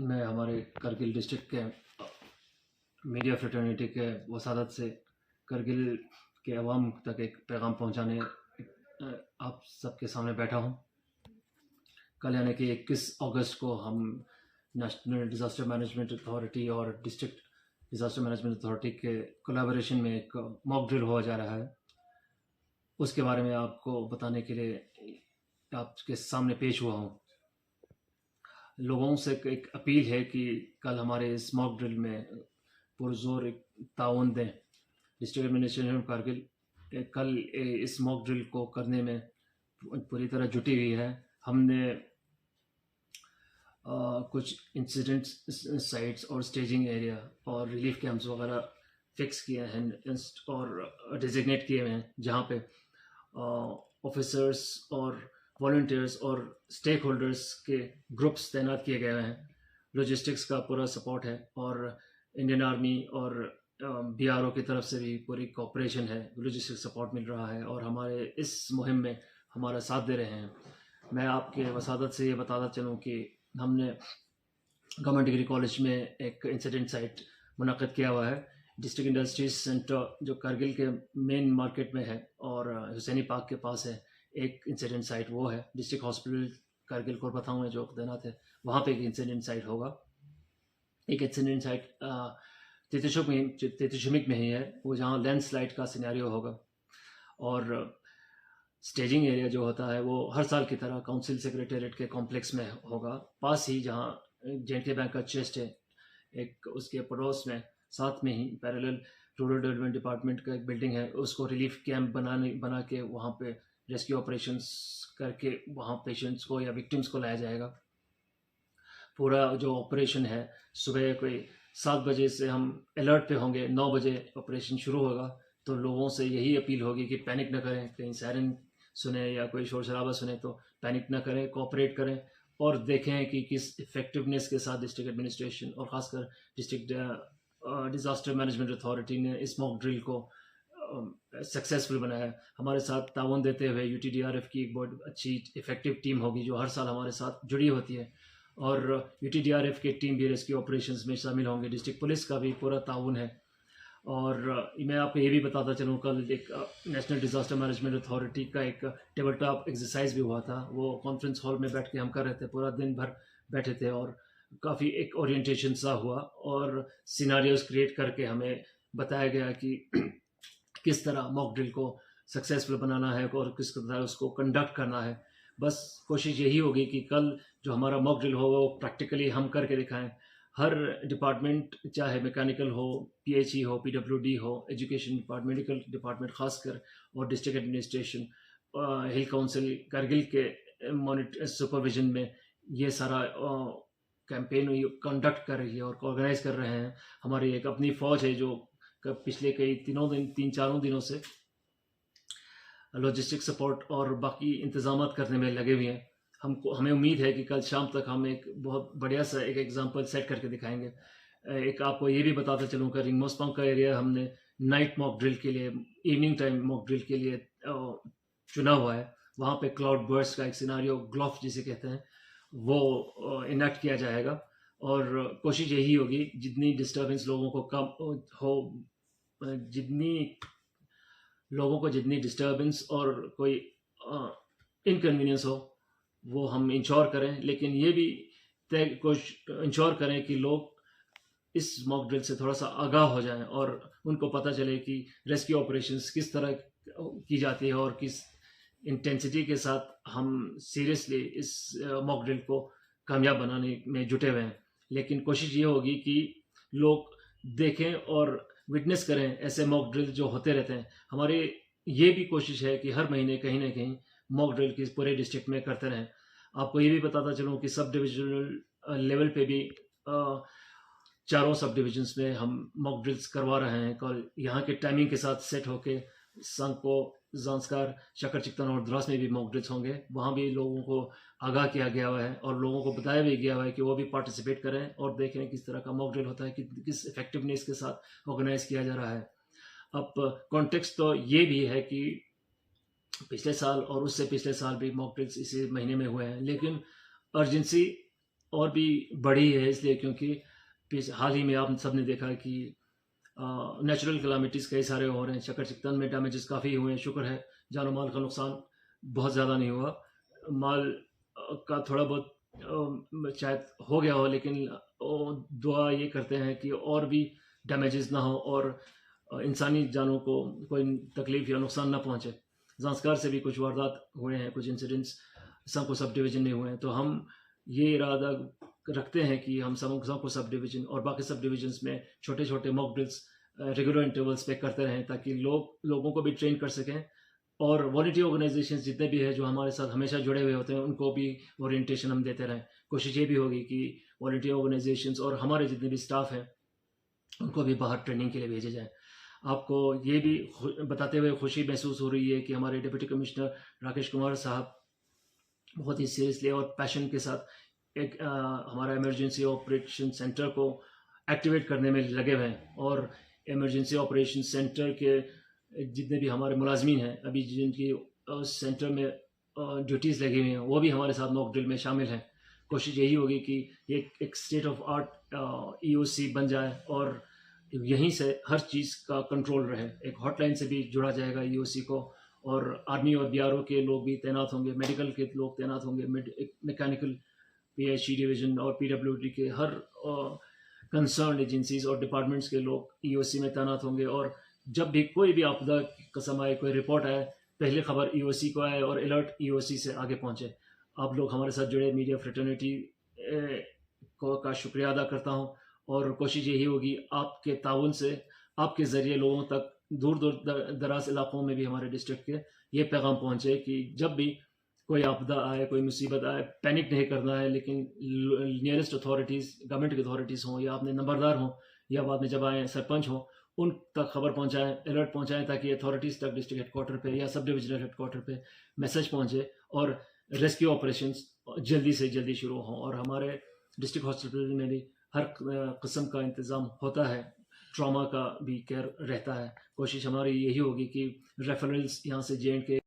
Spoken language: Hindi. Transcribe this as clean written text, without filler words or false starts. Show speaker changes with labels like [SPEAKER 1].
[SPEAKER 1] मैं हमारे करगिल डिस्ट्रिक्ट के मीडिया फ्रेटर्निटी के वसादत से करगिल के अवाम तक एक पैगाम पहुंचाने आप सबके सामने बैठा हूं। कल यानी कि 21 अगस्त को हम नेशनल डिज़ास्टर मैनेजमेंट अथॉरिटी और डिस्ट्रिक्ट डिज़ास्टर मैनेजमेंट अथॉरिटी के कोलैबोरेशन में एक मॉक ड्रिल हुआ जा रहा है। उसके बारे में आपको बताने के लिए आपके सामने पेश हुआ हूँ। लोगों से एक अपील है कि कल हमारे इस मॉक ड्रिल में पुरजोर ताउन दें। डिस्ट्रिक्ट एडमिनिस्ट्रेशन ऑफ कारगिल कल इस मॉक ड्रिल को करने में पूरी तरह जुटी हुई है। हमने कुछ इंसिडेंट साइट्स और स्टेजिंग एरिया और रिलीफ कैंप्स वगैरह फिक्स किए हैं और डिजिग्नेट किए हुए हैं, जहाँ पे ऑफिसर्स और वॉल्टियर्स और स्टेक होल्डर्स के ग्रुप्स तैनात किए गए हैं। लॉजिस्टिक्स का पूरा सपोर्ट है और इंडियन आर्मी और BRO की तरफ से भी पूरी कोऑपरेशन है, लॉजिस्टिक सपोर्ट मिल रहा है और हमारे इस मुहिम में हमारा साथ दे रहे हैं। मैं आपके वसादत से ये बताता चलूँ कि हमने गवर्नमेंट डिग्री कॉलेज में एक इंसिडेंट साइट मुनक़्क़द किया हुआ है। डिस्ट्रिक्ट इंडस्ट्रीज सेंटर जो करगिल के मेन मार्केट में है और हुसैनी पार्क के पास है, एक इंसिडेंट साइट वो है। डिस्ट्रिक्ट हॉस्पिटल करगिल कोरबथाऊ में जो तैनात है, वहाँ पे एक इंसिडेंट साइट होगा। एक इंसिडेंट साइट तेतुशुमिक में ही है, वो जहाँ लैंडस्लाइड का सिनेरियो होगा। और स्टेजिंग एरिया जो होता है वो हर साल की तरह काउंसिल सेक्रेटेरिएट के कॉम्प्लेक्स में होगा, पास ही जहाँ J&K बैंक का चेस्ट है, एक उसके पड़ोस में साथ में ही पैरेलल रूरल डेवलपमेंट डिपार्टमेंट का एक बिल्डिंग है। उसको रिलीफ कैंप बना के वहाँ पे रेस्क्यू ऑपरेशंस करके वहाँ पेशेंट्स को या विक्टिम्स को लाया जाएगा। पूरा जो ऑपरेशन है, सुबह कोई 7 बजे से हम अलर्ट पे होंगे, 9 बजे ऑपरेशन शुरू होगा। तो लोगों से यही अपील होगी कि पैनिक न करें, कहीं सायरन सुने या कोई शोर शराबा सुने तो पैनिक न करें, कोऑपरेट करें और देखें कि किस इफेक्टिवनेस के साथ डिस्ट्रिक्ट एडमिनिस्ट्रेशन और ख़ासकर डिस्ट्रिक्ट डिज़ास्टर मैनेजमेंट अथॉरिटी ने इस मॉक ड्रिल को सक्सेसफुल बनाया। हमारे साथ ताउन देते हुए UTDRF की एक बहुत अच्छी इफेक्टिव टीम होगी जो हर साल हमारे साथ जुड़ी होती है और UTDRF की टीम भी रेस्क्यू ऑपरेशंस में शामिल होंगे। डिस्ट्रिक्ट पुलिस का भी पूरा ताउन है। और मैं आपको ये भी बताता चलूँ, कल एक नेशनल डिज़ास्टर मैनेजमेंट अथॉरिटी का एक टेबल टॉप एक्सरसाइज भी हुआ था। वो कॉन्फ्रेंस हॉल में बैठ के हम कर रहे थे, पूरा दिन भर बैठे थे और काफ़ी एक ओरिएंटेशन सा हुआ और सिनारियोज क्रिएट करके हमें बताया गया कि किस तरह मॉक ड्रिल को सक्सेसफुल बनाना है और किस तरह उसको कंडक्ट करना है। बस कोशिश यही होगी कि कल जो हमारा मॉक ड्रिल होगा वो प्रैक्टिकली हम करके दिखाएं। हर डिपार्टमेंट, चाहे मैकेनिकल हो, PHE हो, PWD हो, एजुकेशन डिपार्टमेंट, मेडिकल डिपार्टमेंट खासकर, और डिस्ट्रिक्ट एडमिनिस्ट्रेशन, हिल काउंसिल करगिल के सुपरविजन में ये सारा कैंपेन कंडक्ट कर रही है और ऑर्गेनाइज कर रहे हैं। हमारी एक अपनी फ़ौज है जो पिछले कई 3-4 दिनों से लॉजिस्टिक सपोर्ट और बाकी इंतजाम करने में लगे हुए हैं। हमें उम्मीद है कि कल शाम तक हम एक बहुत बढ़िया सा एक एग्जांपल सेट करके दिखाएंगे। एक आपको ये भी बताता चलूँगा, रिंगमोस्पांग का एरिया हमने नाइट मॉक ड्रिल के लिए, इवनिंग टाइम मॉक ड्रिल के लिए चुना हुआ है। वहाँ पे क्लाउड बर्स्ट का एक सिनारियो, ग्लोफ जिसे कहते हैं, वो इनेक्ट किया जाएगा और कोशिश यही होगी जितनी डिस्टर्बेंस लोगों को कम हो, जितनी डिस्टर्बेंस और कोई इनकन्वीनियंस हो वो हम इंश्योर करें। लेकिन ये भी इंश्योर करें कि लोग इस मॉक ड्रिल से थोड़ा सा आगाह हो जाएं और उनको पता चले कि रेस्क्यू ऑपरेशंस किस तरह की जाती है और किस इंटेंसिटी के साथ हम सीरियसली इस मॉक ड्रिल को कामयाब बनाने में जुटे हुए हैं। लेकिन कोशिश ये होगी कि लोग देखें और विटनेस करें ऐसे मॉक ड्रिल जो होते रहते हैं। हमारी ये भी कोशिश है कि हर महीने कहीं ना कहीं मॉक ड्रिल की पूरे डिस्ट्रिक्ट में करते रहें। आपको ये भी बताता चलूँ कि सब डिविजनल लेवल पे भी 4 सब डिविजन्स में हम मॉक ड्रिल्स करवा रहे हैं। कल यहाँ के टाइमिंग के साथ सेट होके संको, जांस्कार, शकर चिकतन और द्रास में भी मॉक ड्रिल्स होंगे। वहाँ भी लोगों को आगाह किया गया हुआ है और लोगों को बताया भी गया हुआ है कि वो भी पार्टिसिपेट करें और देखें किस तरह का मॉक ड्रिल होता है, किस इफेक्टिवनेस के साथ ऑर्गेनाइज किया जा रहा है। अब कॉन्टेक्स्ट तो ये भी है कि पिछले साल और उससे पिछले साल भी मॉक ड्रिल्स इसी महीने में हुए हैं, लेकिन अर्जेंसी और भी बढ़ी है, इसलिए क्योंकि हाल ही में आप सब ने देखा कि नेचुरल कैलामिटीज़ कई सारे हो रहे हैं। चक्कर चिकतन में डैमेजेस काफ़ी हुए हैं, शुक्र है जानो माल का नुकसान बहुत ज़्यादा नहीं हुआ। माल का थोड़ा बहुत शायद हो गया हो, लेकिन दुआ ये करते हैं कि और भी डैमेजेस ना हो और इंसानी जानों को कोई तकलीफ या नुकसान ना पहुंचे। ज़ांस्कार से भी कुछ वारदात हुए हैं, कुछ इंसिडेंट्स संको सब डिवीज़न में हुए हैं। तो हम ये इरादा रखते हैं कि हम संको सब डिवीज़न और बाकी सब डिवीजन्स में छोटे छोटे मॉक ड्रिल्स रेगुलर इंटरवल्स पे करते रहें, ताकि लोगों को भी ट्रेन कर सकें और वॉलंटियर ऑर्गेनाइजेशंस जितने भी हैं जो हमारे साथ हमेशा जुड़े हुए होते हैं, उनको भी ओरिएंटेशन हम देते रहें। कोशिश ये भी होगी कि वॉलंटियर ऑर्गेनाइजेशंस और हमारे जितने भी स्टाफ हैं उनको भी बाहर ट्रेनिंग के लिए भेजे जाए। आपको ये भी बताते हुए खुशी महसूस हो रही है कि हमारे डिप्टी कमिश्नर राकेश कुमार साहब बहुत ही सीरियसली और पैशन के साथ एक हमारा इमरजेंसी ऑपरेशन सेंटर को एक्टिवेट करने में लगे हुए हैं। और इमरजेंसी ऑपरेशन सेंटर के जितने भी हमारे मुलाजमीन हैं अभी जिनकी सेंटर में ड्यूटीज़ लगी हुई हैं, वो भी हमारे साथ मॉक ड्रिल में शामिल हैं। कोशिश यही होगी कि ये एक स्टेट ऑफ आर्ट EOC बन जाए और यहीं से हर चीज़ का कंट्रोल रहे। एक हॉटलाइन से भी जुड़ा जाएगा EOC को, और आर्मी और BRO के लोग भी तैनात होंगे, मेडिकल के लोग तैनात होंगे, मैकेनिकल PHE डिवीज़न और PWD के हर कंसर्न एजेंसीज और डिपार्टमेंट्स के लोग EOC में तैनात होंगे। और जब भी कोई भी आपदा की कसम आए, कोई रिपोर्ट आए, पहले खबर EOC को आए और अलर्ट EOC से आगे पहुंचे। आप लोग हमारे साथ जुड़े मीडिया फ्रेटर्निटी का शुक्रिया अदा करता हूं, और कोशिश यही होगी आपके ताउन से, आपके ज़रिए लोगों तक दूर दूर दराज इलाकों में भी हमारे डिस्ट्रिक्ट के ये पैगाम पहुंचे कि जब भी कोई आपदा आए, कोई मुसीबत आए, पैनिक नहीं करना है, लेकिन नियरेस्ट अथॉरिटीज़, गवर्नमेंट की अथॉरिटीज़ हों या अपने नंबरदार हों या बाद में जब आए सरपंच हों, उन तक खबर पहुंचाएं, अलर्ट पहुंचाएं, ताकि अथॉरिटीज़ तक डिस्ट्रिक्ट हेडक्वार्टर पे या सब डिविजनल हेडक्वार्टर पे मैसेज पहुंचे और रेस्क्यू ऑपरेशंस जल्दी से जल्दी शुरू हों। और हमारे डिस्ट्रिक्ट हॉस्पिटल में भी हर किस्म का इंतज़ाम होता है, ट्रॉमा का भी केयर रहता है। कोशिश हमारी यही होगी कि रेफरल्स यहाँ से J&K